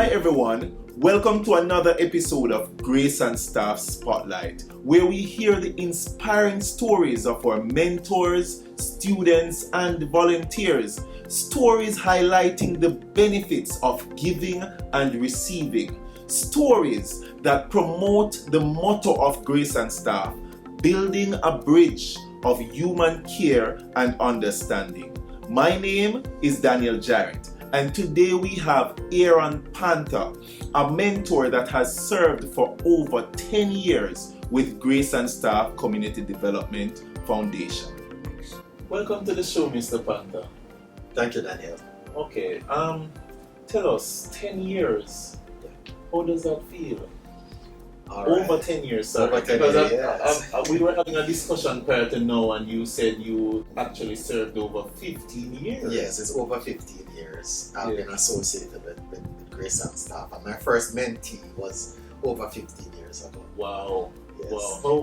Hi everyone, welcome to another episode of Grace and Staff Spotlight, where we hear the inspiring stories of our mentors, students, and volunteers. Stories highlighting the benefits of giving and receiving. Stories that promote the motto of Grace and Staff, building a bridge of human care and understanding. My name is Daniel Jarrett. And today we have Aaron Panther, a mentor that has served for over 10 years with Grace and Staff Community Development Foundation. Welcome to the show, Mr. Panther. Thank you, Daniel. Okay, tell us, 10 years, how does that feel? Over 10 years, sorry. Over 10 because years. We were having a discussion prior to now, and you said you actually served over 15 years. Yes, it's over 15 years. I've been associated with Grace and Staff, and my first mentee was over 15 years ago. Wow. Yes. Wow.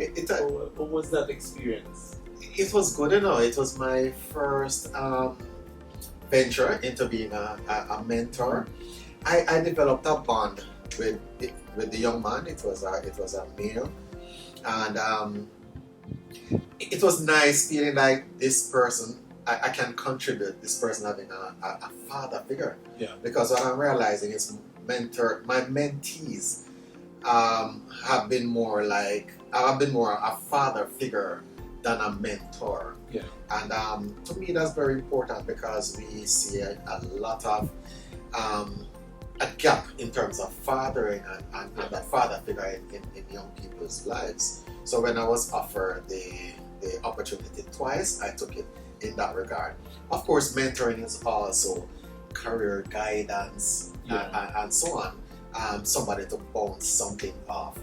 How was that experience? It was good, It was my first venture into being a mentor. I developed a bond with the young man. It was a male, and it was nice feeling like this person I can contribute. This person having a father figure. Yeah. Because what I'm realizing is my mentees have been more a father figure than a mentor. Yeah. And to me that's very important because we see a lot of a gap in terms of fathering and that father figure in young people's lives. So when I was offered the opportunity twice, I took it in that regard. Of course, mentoring is also career guidance and so on. Somebody to bounce something off.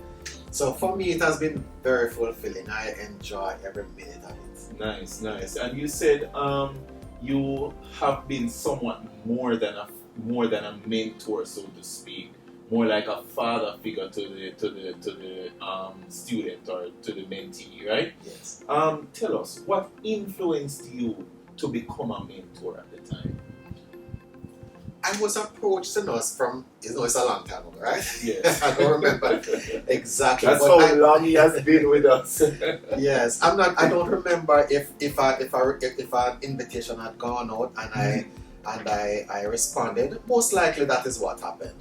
So for me, it has been very fulfilling. I enjoy every minute of it. Nice. And you said you have been somewhat more than a mentor, so to speak, more like a father figure to the student or to the mentee, right? Yes. Tell us, what influenced you to become a mentor at the time? I was approached from, it's a long time ago, right? Yes. I don't remember exactly. That's how long he has been with us. Yes, I don't remember if an invitation had gone out and I responded. Most likely that is what happened.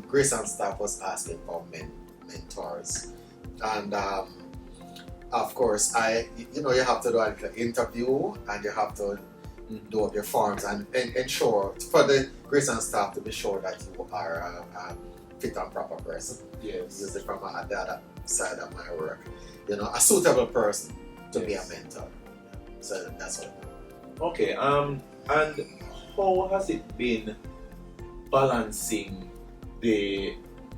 Grace and Staff was asking for mentors, and of course you have to do an interview and you have to do up your forms and ensure for the Grace and Staff to be sure that you are a fit and proper person. Yes. Use it from the other side of my work. A suitable person to be a mentor. So that's what. Okay. And how has it been balancing the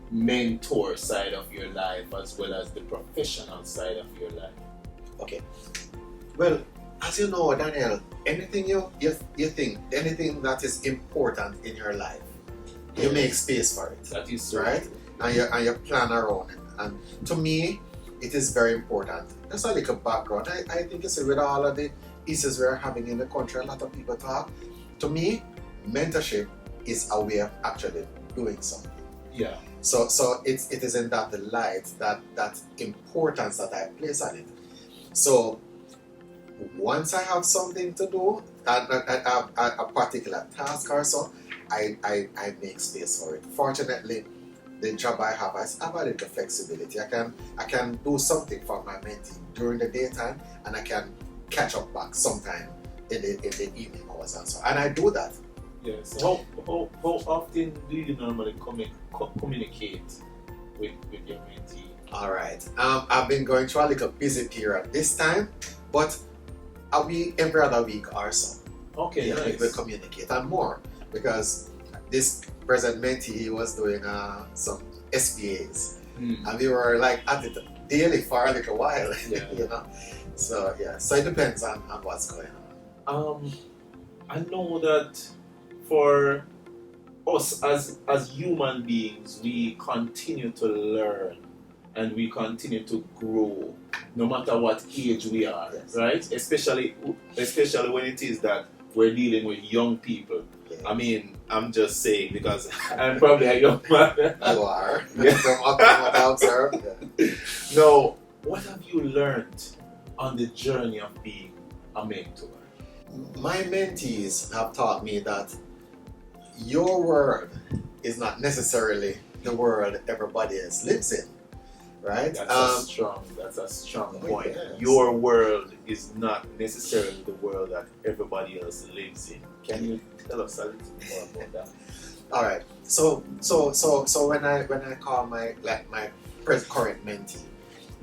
mentor side of your life as well as the professional side of your life? Okay. Well, as you know, Daniel, anything you think, anything that is important in your life, you make space for it. That is so right? true. And you plan around it. And to me, it is very important. That's a little background. I think it's with all of the issues we're having in the country, a lot of people talk. To me, mentorship is a way of actually doing something. Yeah. So it is in that light, that importance that I place on it. So once I have something to do, a particular task or so, I make space for it. Fortunately, the job I have a little flexibility. I can do something for my mentee during the daytime, and I can catch up back sometime in the evening hours and so. And I do that. Yes. How often do you normally communicate with your mentee? All right. I've been going through a little busy period this time, but every other week or so. Okay, nice. We communicate and more because this present mentee was doing some SBAs, and we were like at it daily for a little while. Yeah. So it depends on what's going on. I know that for us as human beings, we continue to learn and we continue to grow no matter what age we are, yes. right? Especially when it is that we're dealing with young people. Yes. I mean, I'm just saying because I'm probably a young man. You are. Yeah. From what I observe. Yeah. Now, what have you learned on the journey of being a mentor? My mentees have taught me that your world is not necessarily the world everybody else lives in, right? That's a strong point. Yes. Your world is not necessarily the world that everybody else lives in. Can you tell us a little more about that? All right. So when I call my current mentee,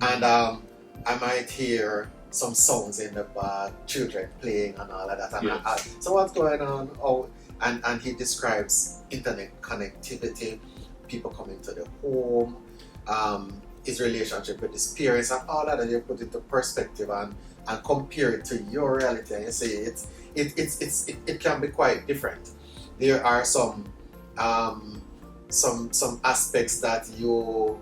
and I might hear some sounds in the back, children playing and all of that. And Yes. I ask, so what's going on? Oh, and he describes internet connectivity, people coming to the home, his relationship with his parents, and all that. And you put it into perspective and compare it to your reality, and you say it can be quite different. There are some aspects that you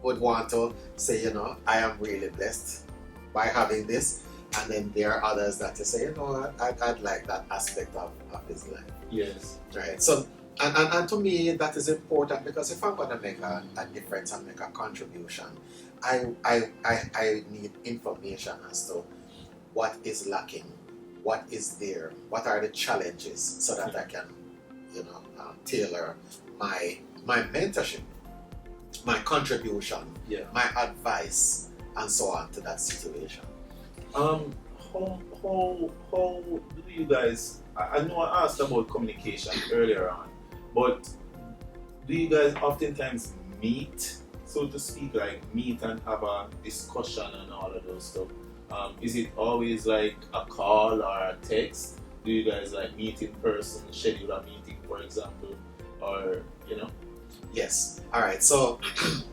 would want to say, I am really blessed by having this, and then there are others that you say, I'd like that aspect of his life. Yes. Right. So, and to me, that is important, because if I'm going to make a difference and make a contribution, I need information as to what is lacking, what is there, what are the challenges, so that I can, tailor my mentorship, my contribution, my advice, and so on to that situation. How do you guys? I know I asked about communication earlier on, but do you guys oftentimes meet, so to speak, like meet and have a discussion and all of those stuff? Is it always like a call or a text? Do you guys like meet in person, schedule a meeting, for example, or Yes. All right. So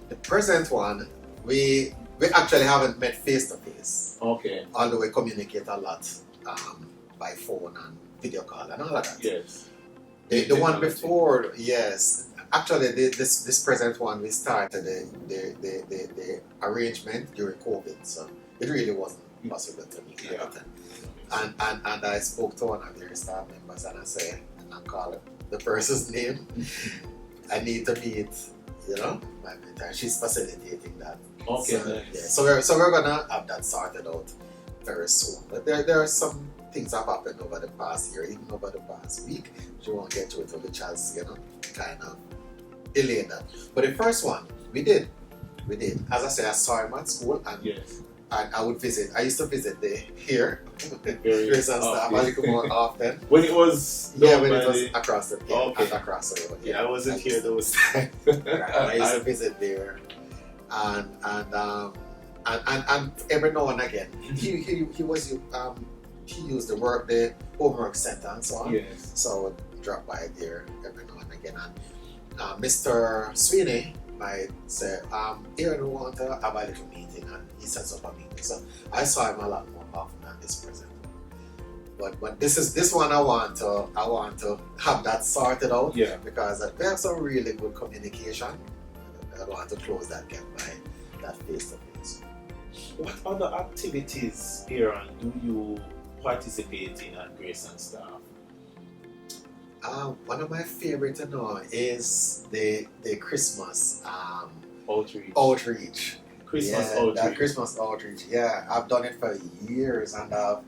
the present one, we actually haven't met face to face. Okay. Although we communicate a lot by phone and video call and all of that. Yes. The one before, yes. Actually, this present one, we started the arrangement during COVID, so it really wasn't possible to meet at the time. And I spoke to one of their staff members, and I said, I call the person's name. I need to meet, my mentor. She's facilitating that. Okay. So, Nice. so we're gonna have that sorted out very soon. But there are some things that have happened over the past year, even over the past week, which we won't get to it, which has kind of delayed that. But the first one we did. As I said, I saw him at school, and Yes. I would visit. I used to visit here. Very Grace and Staff, a little more often. When it was When it was across the across the road. I wasn't here those times. I used to visit there, and every now and again he used the homework center and so on. Yes. So I would drop by there every now and again. And Mr. Sweeney might say, Aaron, we want to have a little meeting, and he sets up a meeting. So I saw him a lot more often than this present. But this one I want to have that sorted out. Yeah. Because we have some really good communication. I don't want to close that gap by that face to face. What other activities, Aaron, do you participate in at Grace and Staff? One of my favorite is the Christmas outreach. Christmas That outreach. Christmas outreach. Yeah, I've done it for years, and I've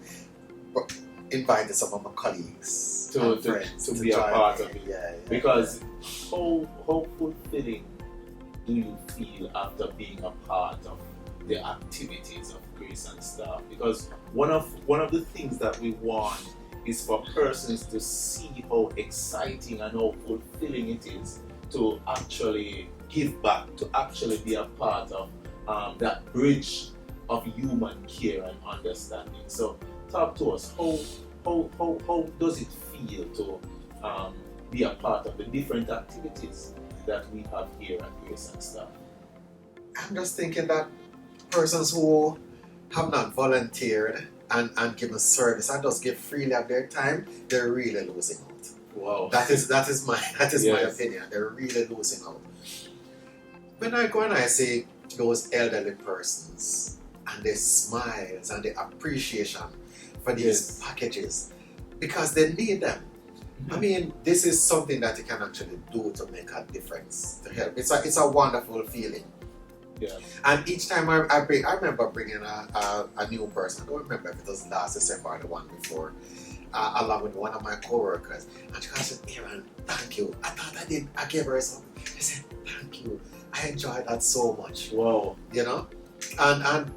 invited some of my colleagues and friends to be a part me. of it. Yeah, Because how fulfilling do you feel after being a part of the activities of Grace and Staff? Because one of the things that we want is for persons to see how exciting and how fulfilling it is to actually give back, to actually be a part of that bridge of human care and understanding. So talk to us, how does it feel to be a part of the different activities that we have here at Grace and Staff? I'm just thinking that persons who have not volunteered and given service and just give freely of their time, they're really losing out. Wow. That is my Yes. opinion. They're really losing out. When I go and I see those elderly persons and their smiles and their appreciation for these packages, because they need them. I mean, this is something that you can actually do to make a difference, to help. It's a wonderful feeling. Yeah. And each time I remember bringing a new person. I don't remember if it was last December or the one before, along with one of my coworkers. And she said, Aaron, thank you. I thought I gave her something. I said, thank you. I enjoyed that so much. Wow. You know? And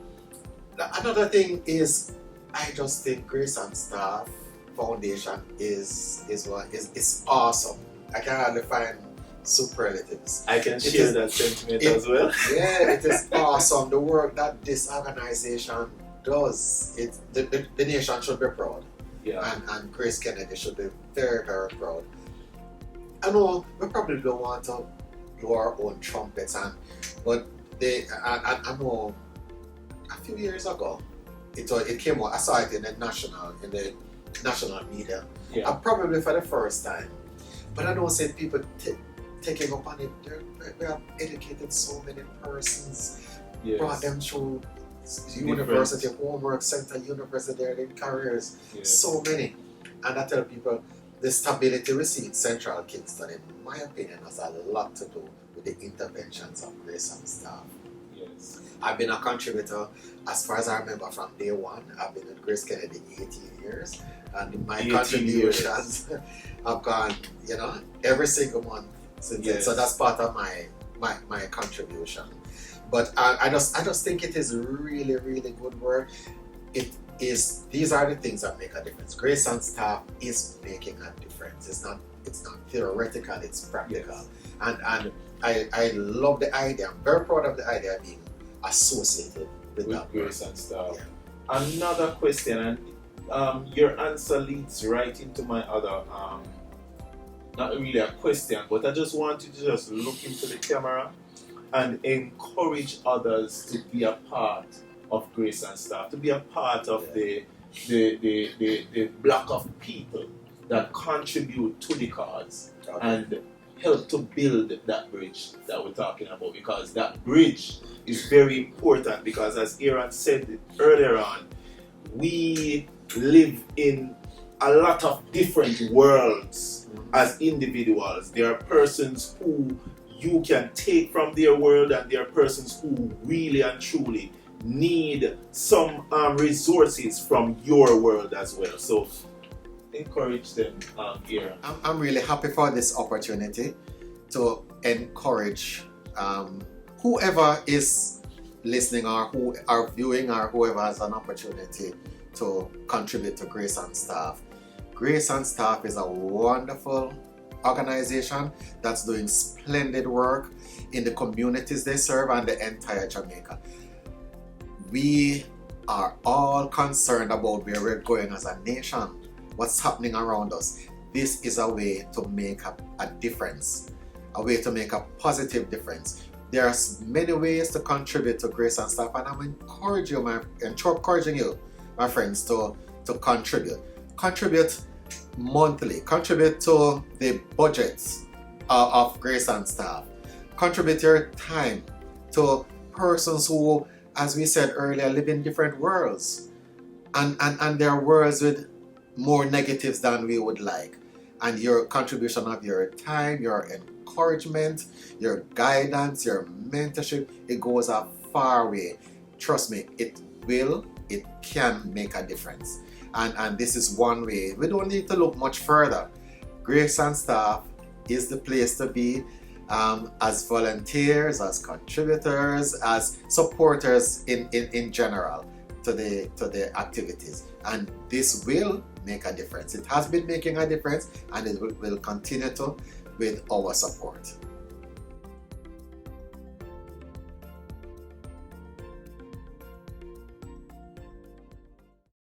another thing is, I just think Grace and Staff Foundation is awesome. I can hardly find superlatives. I can share that sentiment as well. Yeah, it is awesome. The work that this organization does, the nation should be proud. Yeah. And Grace Kennedy should be very, very proud. I know we probably don't want to blow our own trumpets, but I know a few years ago it came out. I saw it in the national media. Yeah. Probably for the first time. But I don't see people taking up on it. We have educated so many persons, Yes. brought them through university, homework center, university, their careers, Yes. so many. And I tell people, the stability we see in Central Kingston, in my opinion, has a lot to do with the interventions of Grace and Staff. Yes. I've been a contributor, as far as I remember, from day one. I've been with Grace Kennedy 18 years, and my 18 contributions have gone, every single month since then. Yes. So that's part of my contribution. But I just think it is really, really good work. These are the things that make a difference. Grace and Staff is making a difference. It's not theoretical, it's practical. Yes. And I love the idea. I'm very proud of the idea of being associated with that Grace work. and Staff. Yeah. Another question, and your answer leads right into my other, not really a question, but I just want you to just look into the camera and encourage others to be a part of Grace and Staff, to be a part of the block of people that contribute to the cause and help to build that bridge that we're talking about, because that bridge is very important, because as Aaron said earlier on, we live in a lot of different worlds as individuals. There are persons who you can take from their world, and there are persons who really and truly need some resources from your world as well. So encourage them here. I'm really happy for this opportunity to encourage whoever is listening or who are viewing or whoever has an opportunity to contribute to Grace and Staff. Grace and Staff is a wonderful organization that's doing splendid work in the communities they serve and the entire Jamaica. We are all concerned about where we're going as a nation, what's happening around us. This is a way to make a difference, a way to make a positive difference. There are many ways to contribute to Grace and Staff, and I'm encouraging you, my friends, to contribute. Contribute monthly. Contribute to the budgets of Grace and Staff. Contribute your time to persons who, as we said earlier, live in different worlds. And there are worlds with more negatives than we would like. And your contribution of your time, your encouragement, your guidance, your mentorship, it goes a far way. Trust me, it can make a difference. And this is one way. We don't need to look much further. Grace and Staff is the place to be, as volunteers, as contributors, as supporters in general to the activities. And this will make a difference. It has been making a difference, and it will continue to with our support.